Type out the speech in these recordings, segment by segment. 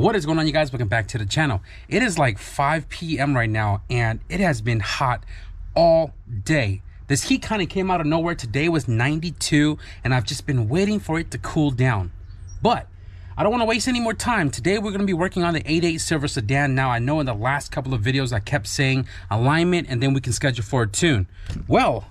What is going on, you guys? Welcome back to the channel. It is like 5 p.m. right now and it has been hot all day. This heat kind of came out of nowhere. Today was 92 and I've just been waiting for it to cool down. But I don't want to waste any more time. Today we're going to be working on the 8.8 silver sedan. Now I know in the last couple of videos I kept saying alignment and then we can schedule for a tune. Well,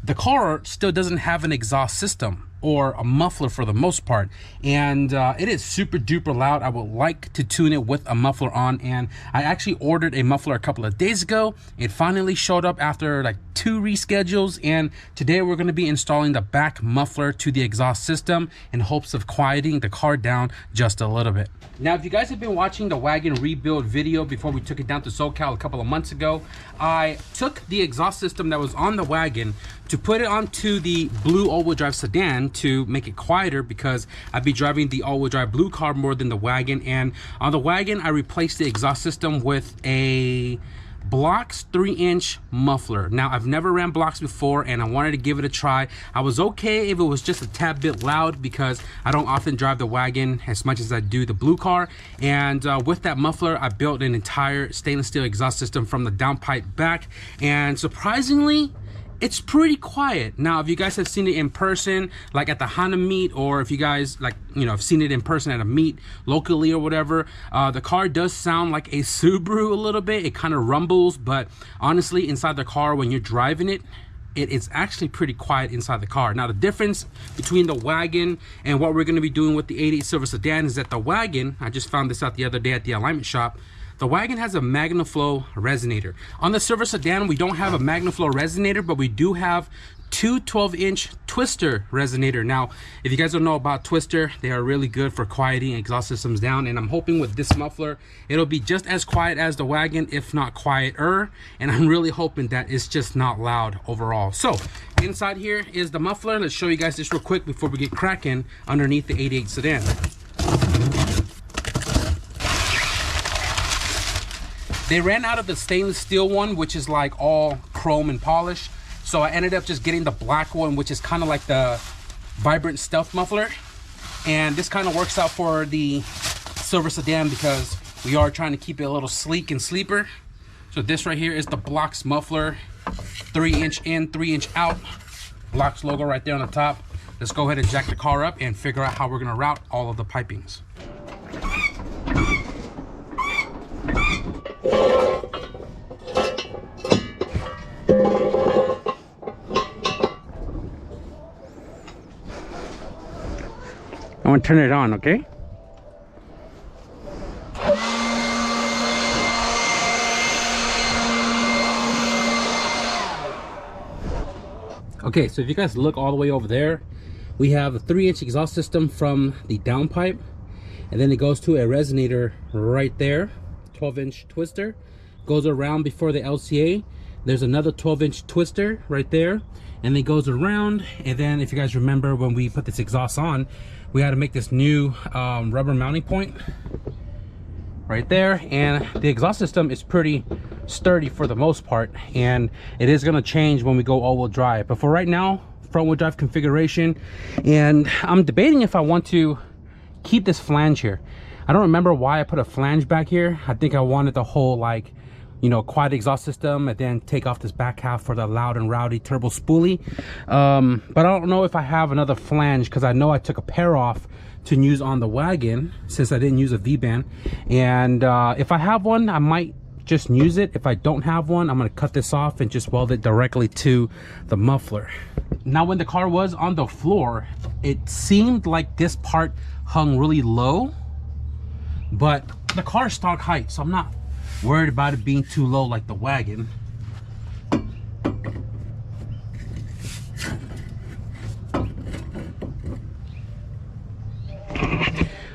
the car still doesn't have an exhaust system or a muffler for the most part, and it is super duper loud. I would like to tune it with a muffler on, and I actually ordered a muffler a couple of days ago. It finally showed up after like 2 reschedules, and today we're going to be installing the back muffler to the exhaust system in hopes of quieting the car down just a little bit. Now, if you guys have been watching the wagon rebuild video before we took it down to SoCal a couple of months ago, I took the exhaust system that was on the wagon to put it onto the blue all-wheel drive sedan to make it quieter, because I'd be driving the all-wheel drive blue car more than the wagon. And on the wagon I replaced the exhaust system with a Blocks 3-inch muffler. Now I've never ran Blocks before and I wanted to give it a try. I was okay if it was just a tad bit loud because I don't often drive the wagon as much as I do the blue car. And with that muffler I built an entire stainless steel exhaust system from the downpipe back, and surprisingly it's pretty quiet. Now, if you guys have seen it in person, like at the Honda meet, or if you guys have seen it in person at a meet locally or whatever, the car does sound like a Subaru a little bit. It kind of rumbles, but honestly, inside the car when you're driving it, it is actually pretty quiet inside the car. Now, the difference between the wagon and what we're gonna be doing with the 8.8 silver sedan is that the wagon, I just found this out the other day at the alignment shop, the wagon has a MagnaFlow resonator. On the silver sedan, we don't have a MagnaFlow resonator, but we do have 2 12-inch Twister resonator. Now, if you guys don't know about Twister, they are really good for quieting exhaust systems down, and I'm hoping with this muffler it'll be just as quiet as the wagon, if not quieter, and I'm really hoping that it's just not loud overall. So inside here is the muffler. Let's show you guys this real quick before we get cracking underneath the 8.8 sedan. They ran out of the stainless steel one, which is like all chrome and polish. So I ended up just getting the black one, which is kind of like the Vibrant Stealth muffler. And this kind of works out for the silver sedan because we are trying to keep it a little sleek and sleeper. So this right here is the Blocks muffler, 3-inch in, 3-inch out. Blocks logo right there on the top. Let's go ahead and jack the car up and figure out how we're gonna route all of the pipings. I want to turn it on, okay? Okay, so if you guys look all the way over there, we have a 3-inch exhaust system from the downpipe, and then it goes to a resonator right there, 12-inch twister, goes around before the LCA. There's another 12-inch twister right there, and it goes around. And then if you guys remember, when we put this exhaust on, we had to make this new rubber mounting point right there, and the exhaust system is pretty sturdy for the most part, and it is going to change when we go all-wheel drive. But for right now, front-wheel drive configuration, and I'm debating if I want to keep this flange here. I don't remember why I put a flange back here. I think I wanted the whole quiet exhaust system, and then take off this back half for the loud and rowdy turbo spoolie. But I don't know if I have another flange, because I know I took a pair off to use on the wagon since I didn't use a V-band. And if I have one, I might just use it. If I don't have one, I'm gonna cut this off and just weld it directly to the muffler. Now, when the car was on the floor, it seemed like this part hung really low, but the car is stock height, so I'm not worried about it being too low like the wagon.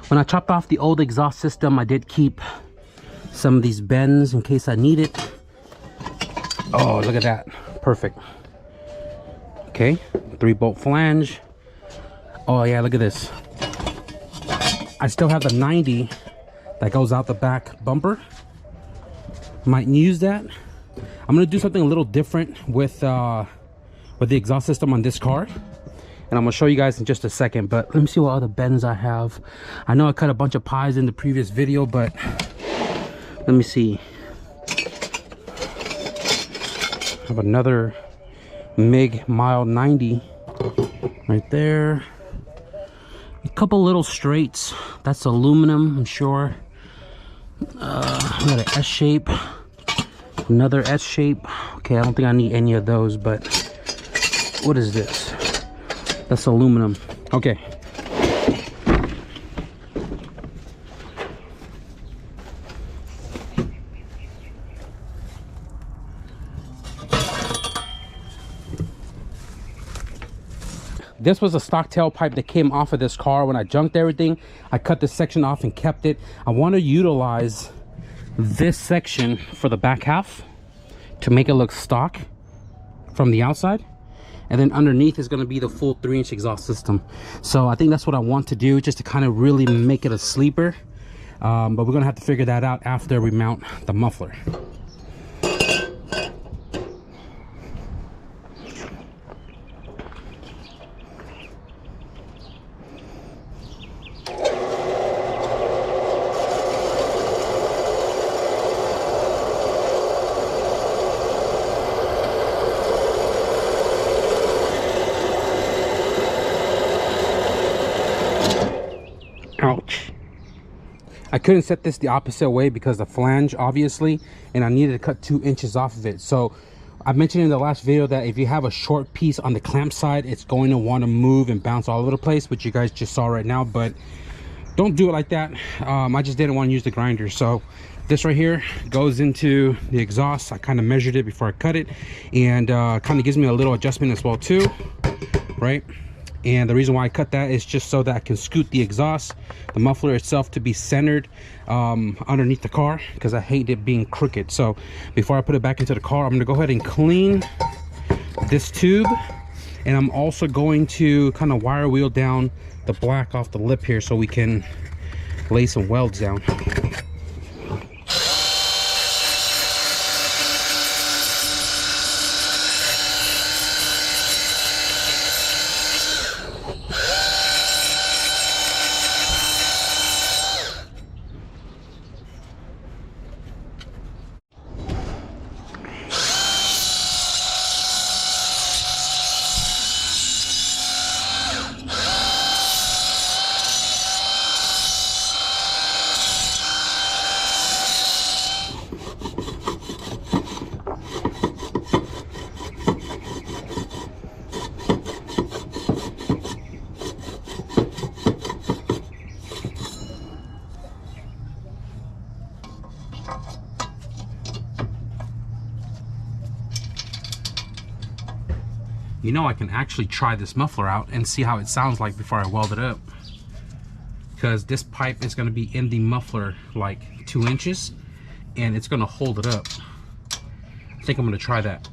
When I chopped off the old exhaust system, I did keep some of these bends in case I need it. Oh, look at that. Perfect. Okay, 3-bolt flange. Oh yeah, look at this. I still have the 90 that goes out the back bumper. Might use that. I'm gonna do something a little different with the exhaust system on this car. and I'm gonna show you guys in just a second. But let me see what other bends I have. I know I cut a bunch of pies in the previous video, but let me see. I have another MIG Mild 90 right there. A couple little straights. That's aluminum, I'm sure. We got an S shape. Another S shape. Okay, I don't think I need any of those, but what is this? That's aluminum. Okay. This was a stock tailpipe that came off of this car. When I junked everything, I cut this section off and kept it. I want to utilize this section for the back half to make it look stock from the outside, and then underneath is going to be the full 3-inch exhaust system. So I think that's what I want to do, just to kind of really make it a sleeper. But we're going to have to figure that out after we mount the muffler. Ouch. I couldn't set this the opposite way because the flange, obviously, and I needed to cut 2 inches off of it. So I mentioned in the last video that if you have a short piece on the clamp side, it's going to want to move and bounce all over the place, which you guys just saw right now. But don't do it like that. I just didn't want to use the grinder. So this right here goes into the exhaust. I kind of measured it before I cut it, and kind of gives me a little adjustment as well too, right? And the reason why I cut that is just so that I can scoot the exhaust, the muffler itself, to be centered underneath the car, because I hate it being crooked. So before I put it back into the car, I'm going to go ahead and clean this tube, and I'm also going to kind of wire wheel down the black off the lip here so we can lay some welds down. You know, I can actually try this muffler out and see how it sounds like before I weld it up, because this pipe is going to be in the muffler like 2 inches, and it's going to hold it up. I think I'm going to try that.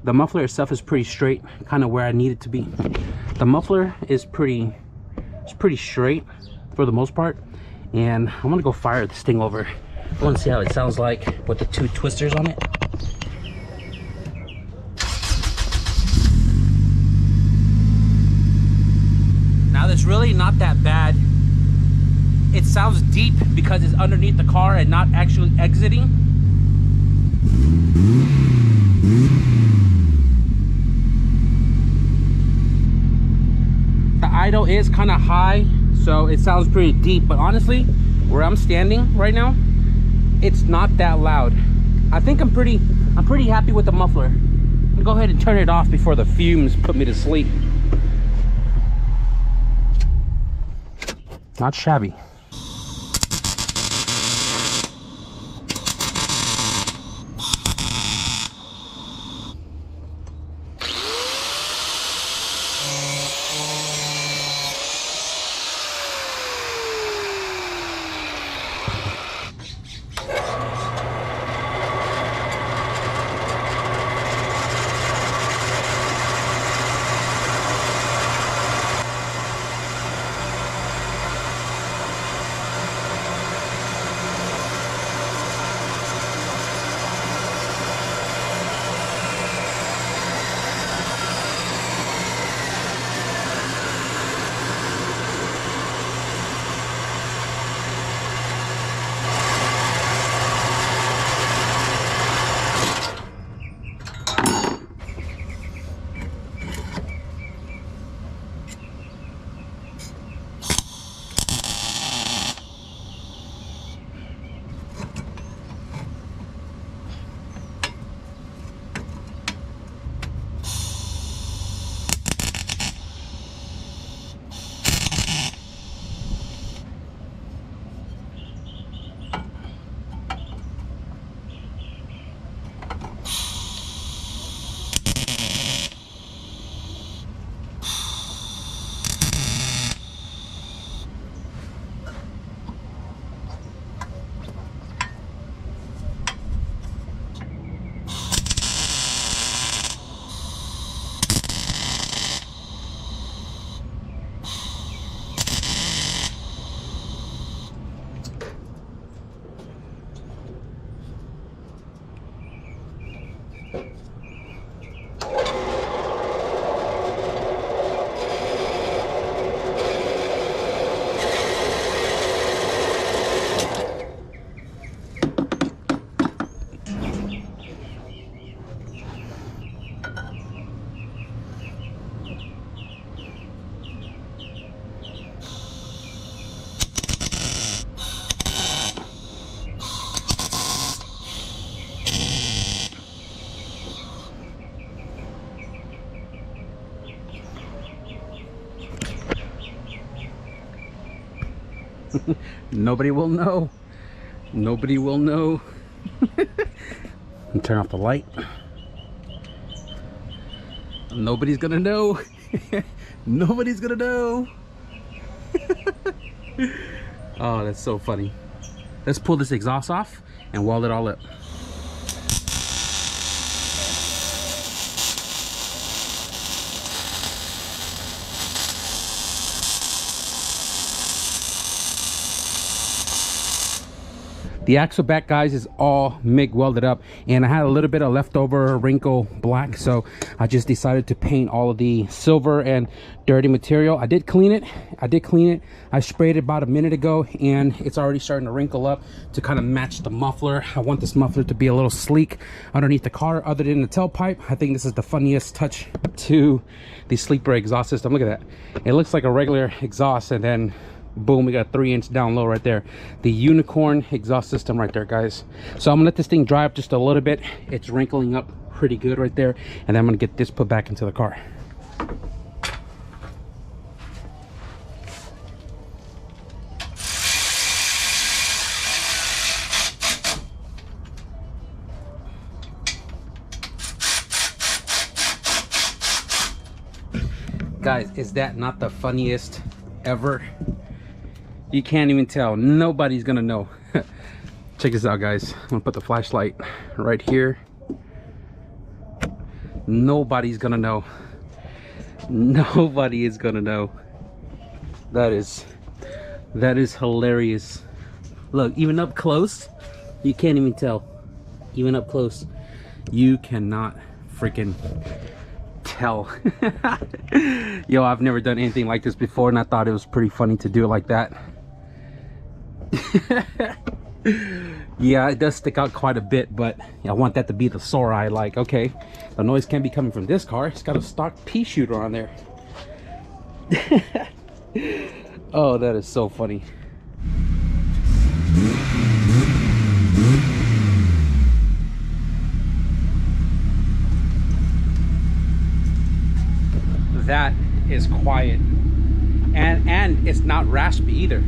The muffler itself is pretty straight, kind of where I need it to be. The muffler is pretty straight for the most part, and I'm gonna go fire this thing over. I want to see how it sounds like with the 2 twisters on it. Now that's really not that bad. It sounds deep because it's underneath the car and not actually exiting. The idle is kind of high, so it sounds pretty deep, but honestly, where I'm standing right now, it's not that loud. I think I'm pretty happy with the muffler. I'm gonna go ahead and turn it off before the fumes put me to sleep. Not shabby. Nobody will know. Nobody will know. And turn off the light. Nobody's gonna know. Nobody's gonna know. Oh, that's so funny. Let's pull this exhaust off and weld it all up. The axle back, guys, is all MIG welded up, and I had a little bit of leftover wrinkle black, so I just decided to paint all of the silver and dirty material. I did clean it. I sprayed it about a minute ago, and it's already starting to wrinkle up to kind of match the muffler. I want this muffler to be a little sleek underneath the car, other than the tailpipe. I think this is the funniest touch to the sleeper exhaust system. Look at that. It looks like a regular exhaust, and then boom, we got 3-inch down low right there. The unicorn exhaust system right there, guys. So I'm gonna let this thing dry up just a little bit. It's wrinkling up pretty good right there, and then I'm gonna get this put back into the car. Guys, is that not the funniest ever? You can't even tell. Nobody's gonna know. Check this out, guys. I'm gonna put the flashlight right here. Nobody's gonna know. Nobody is gonna know. That is hilarious. Look, even up close, you can't even tell. Even up close, you cannot freaking tell. Yo, I've never done anything like this before, and I thought it was pretty funny to do it like that. Yeah, it does stick out quite a bit, but I want that to be the sore eye. Like, okay, the noise can't be coming from this car. It's got a stock pea shooter on there. Oh, that is so funny. That is quiet, and it's not raspy either.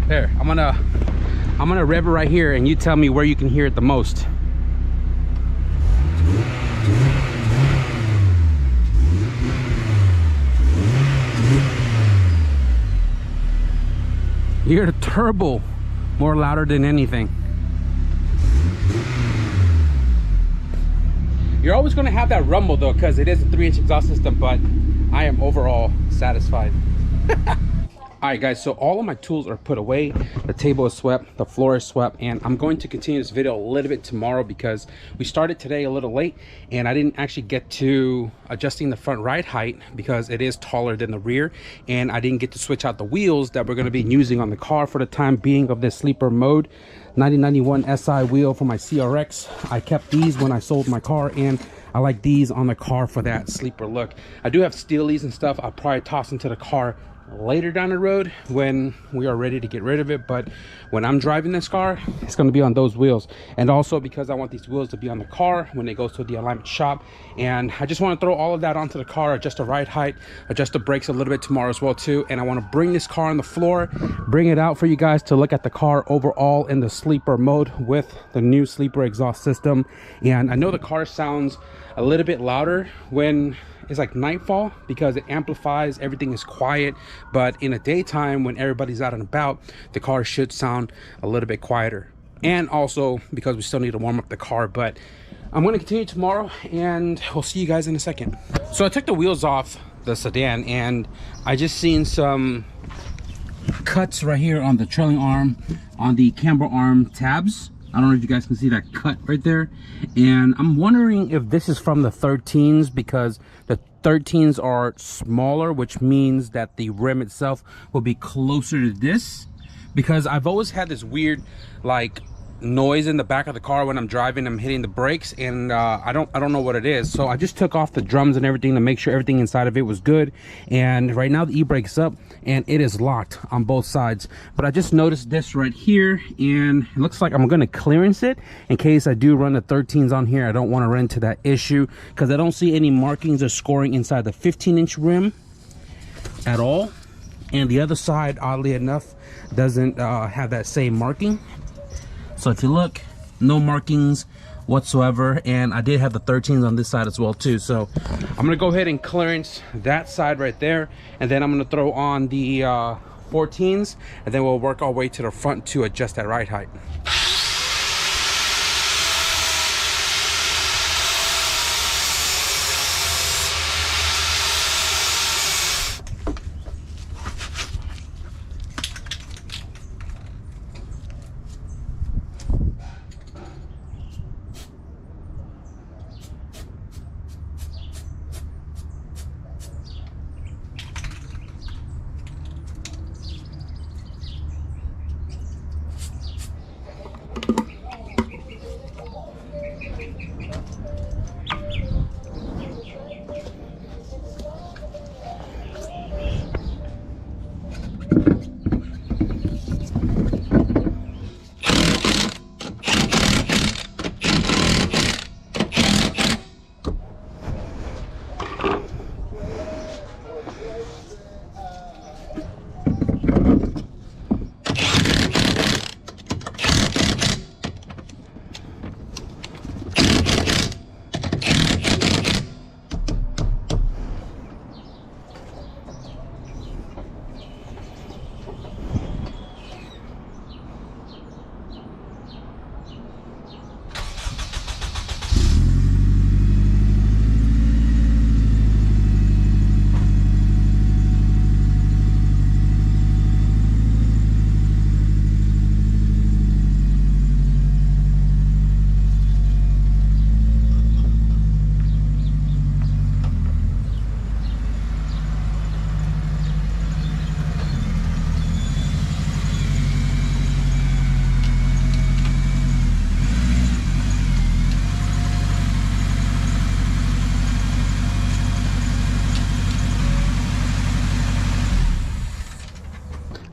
There, I'm gonna rev it right here, and you tell me where you can hear it the most. You hear the turbo more louder than anything. You're always going to have that rumble though, because it is a 3-inch exhaust system, but I am overall satisfied. All right, guys, so all of my tools are put away. The table is swept, the floor is swept, and I'm going to continue this video a little bit tomorrow because we started today a little late, and I didn't actually get to adjusting the front ride height because it is taller than the rear, and I didn't get to switch out the wheels that we're going to be using on the car for the time being of this sleeper mode. 9091 SI wheel for my CRX. I kept these when I sold my car, and I like these on the car for that sleeper look. I do have steelies and stuff I'll probably toss into the car later down the road when we are ready to get rid of it, but when I'm driving this car, it's going to be on those wheels. And also because I want these wheels to be on the car when it goes to the alignment shop, and I just want to throw all of that onto the car, adjust the ride height, adjust the brakes a little bit tomorrow as well too. And I want to bring this car on the floor, bring it out for you guys to look at the car overall in the sleeper mode with the new sleeper exhaust system. And I know the car sounds a little bit louder when it's like nightfall because it amplifies, everything is quiet, but in the daytime when everybody's out and about, the car should sound a little bit quieter. And also because we still need to warm up the car, but I'm going to continue tomorrow and we'll see you guys in a second. So I took the wheels off the sedan and I just seen some cuts right here on the trailing arm, on the camber arm tabs. I don't know if you guys can see that cut right there, and I'm wondering if this is from the 13s because the 13s are smaller, which means that the rim itself will be closer to this, because I've always had this weird like noise in the back of the car when I'm driving. I'm hitting the brakes, and I don't know what it is. So I just took off the drums and everything to make sure everything inside of it was good. And right now the e-brake's up and it is locked on both sides, but I just noticed this right here, and it looks like I'm going to clearance it in case I do run the 13s on here. I don't want to run into that issue because I don't see any markings or scoring inside the 15-inch rim at all. And the other side, oddly enough, doesn't have that same marking. So if you look, no markings whatsoever. And I did have the 13s on this side as well too. So I'm gonna go ahead and clearance that side right there, and then I'm gonna throw on the 14s, and then we'll work our way to the front to adjust that ride height.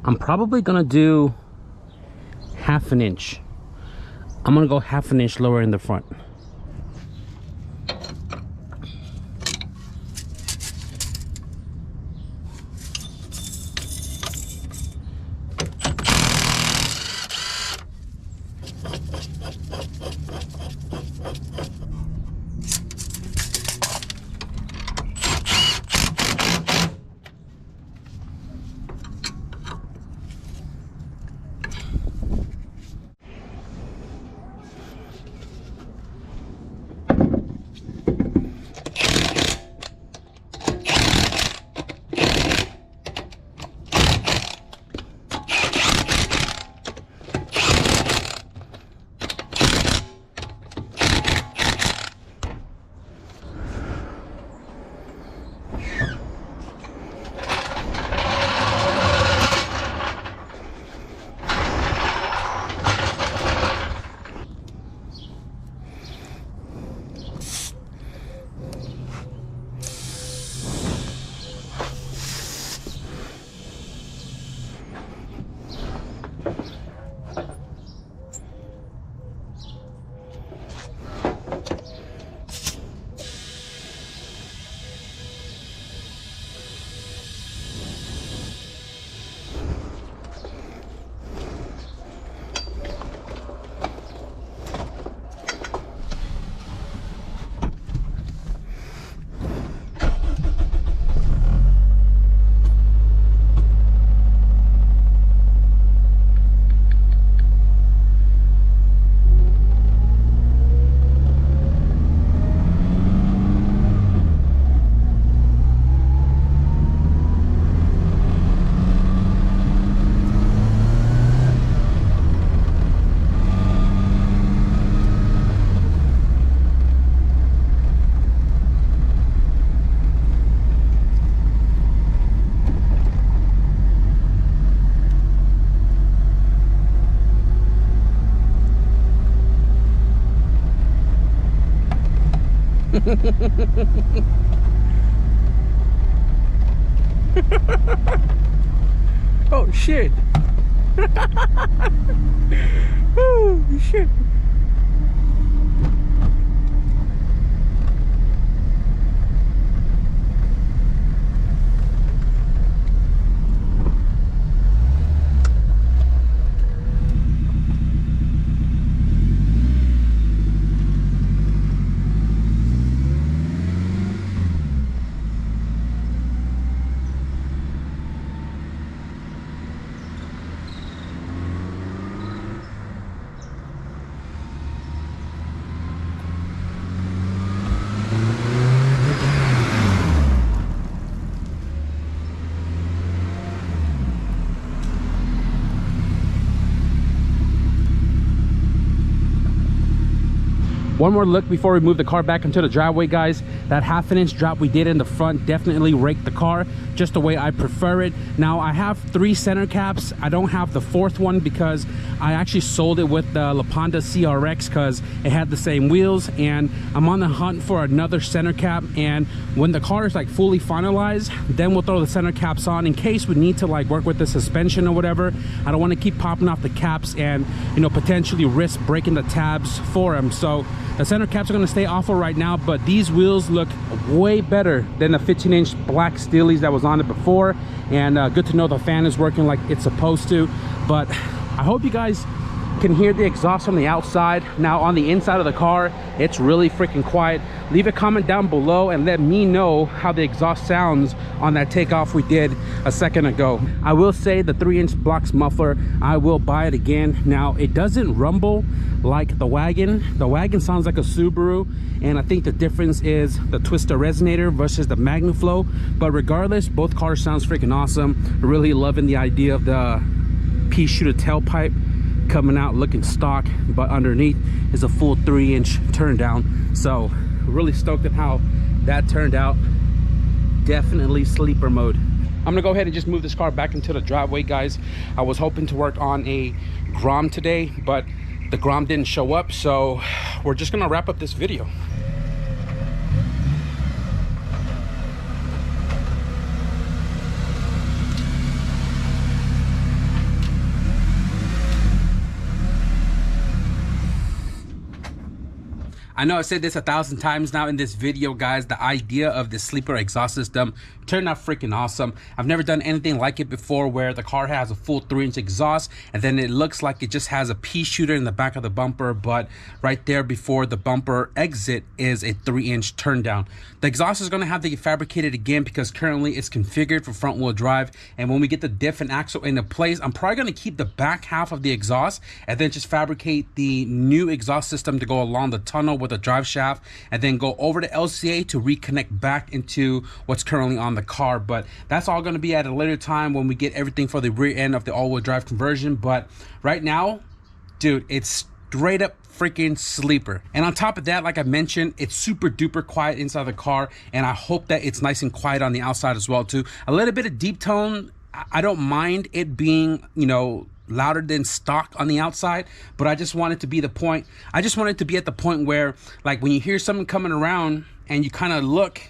I'm probably gonna do half an inch. I'm gonna go half an inch lower in the front. Oh shit. Oh shit. One more look before we move the car back into the driveway, guys. That 1/2 inch drop we did in the front definitely raked the car just the way I prefer it. Now I have 3 center caps. I don't have the 4th one because I actually sold it with the Laponda CRX because it had the same wheels, and I'm on the hunt for another center cap. And when the car is like fully finalized, then we'll throw the center caps on in case we need to like work with the suspension or whatever. I don't want to keep popping off the caps and, you know, potentially risk breaking the tabs for them. So the center caps are going to stay off for right now, but these wheels look way better than the 15-inch black Steelies that was on it before. And good to know the fan is working like it's supposed to. But I hope you guys can hear the exhaust from the outside. Now on the inside of the car, it's really freaking quiet. Leave a comment down below and let me know how the exhaust sounds on that takeoff we did a second ago. I will say the 3-inch Blocks muffler, I will buy it again. Now it doesn't rumble like the wagon. The wagon sounds like a Subaru, and I think the difference is the twister resonator versus the MagnaFlow. But regardless, both cars sounds freaking awesome. Really loving the idea of the pea shooter tailpipe coming out looking stock, but underneath is a full 3-inch turn down. So really stoked at how that turned out. Definitely sleeper mode. I'm gonna go ahead and just move this car back into the driveway, guys. I was hoping to work on a Grom today, but the Grom didn't show up, so we're just gonna wrap up this video. I know I've said this 1,000 times now in this video, guys. The idea of the sleeper exhaust system turned out freaking awesome. I've never done anything like it before, where the car has a full 3-inch exhaust and then it looks like it just has a pea shooter in the back of the bumper, but right there before the bumper exit is a 3-inch turn down. The exhaust is going to have to get fabricated again because currently it's configured for front wheel drive, and when we get the diff and axle into place, I'm probably going to keep the back half of the exhaust and then just fabricate the new exhaust system to go along the tunnel with the drive shaft, and then go over to LCA to reconnect back into what's currently on the car. But that's all going to be at a later time when we get everything for the rear end of the all-wheel drive conversion. But right now, dude, it's straight up freaking sleeper. And on top of that, like I mentioned, it's super duper quiet inside the car, and I hope that it's nice and quiet on the outside as well too. A little bit of deep tone, I don't mind it being, you know, louder than stock on the outside, but I just want it to be the point. I just want it to be at the point where, like, when you hear someone coming around and you kind of look,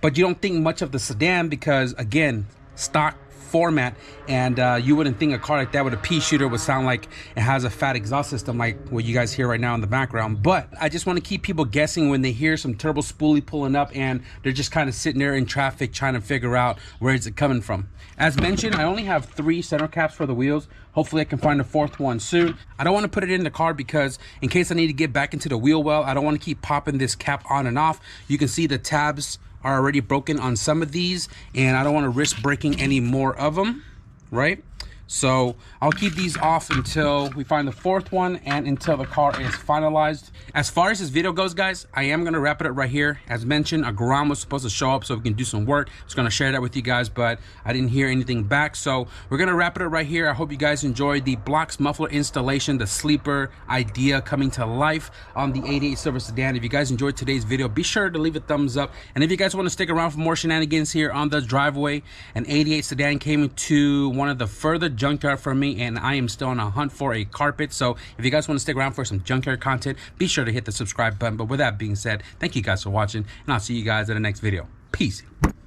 but you don't think much of the sedan because, again, stock format, and you wouldn't think a car like that with a pea shooter would sound like it has a fat exhaust system like what you guys hear right now in the background. But I just want to keep people guessing when they hear some turbo spoolie pulling up and they're just kind of sitting there in traffic trying to figure out where is it coming from. As mentioned, I only have 3 center caps for the wheels. Hopefully I can find a 4th one soon. I don't want to put it in the car because in case I need to get back into the wheel well, I don't want to keep popping this cap on and off. You can see the tabs are already broken on some of these, and I don't want to risk breaking any more of them, right? So I'll keep these off until we find the 4th one and until the car is finalized. As far as this video goes, guys, I am going to wrap it up right here. As mentioned, a Grom was supposed to show up so we can do some work. I was going to share that with you guys, but I didn't hear anything back. So we're going to wrap it up right here. I hope you guys enjoyed the Blocks muffler installation, the sleeper idea coming to life on the 88 Silver sedan. If you guys enjoyed today's video, be sure to leave a thumbs up. And if you guys want to stick around for more shenanigans here on the driveway, an 88 sedan came into one of the further junkyard for me, and I am still on a hunt for a carpet. So if you guys want to stick around for some junkyard content, be sure to hit the subscribe button. But with that being said, thank you guys for watching, and I'll see you guys in the next video. Peace.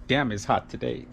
Damn, it's hot today.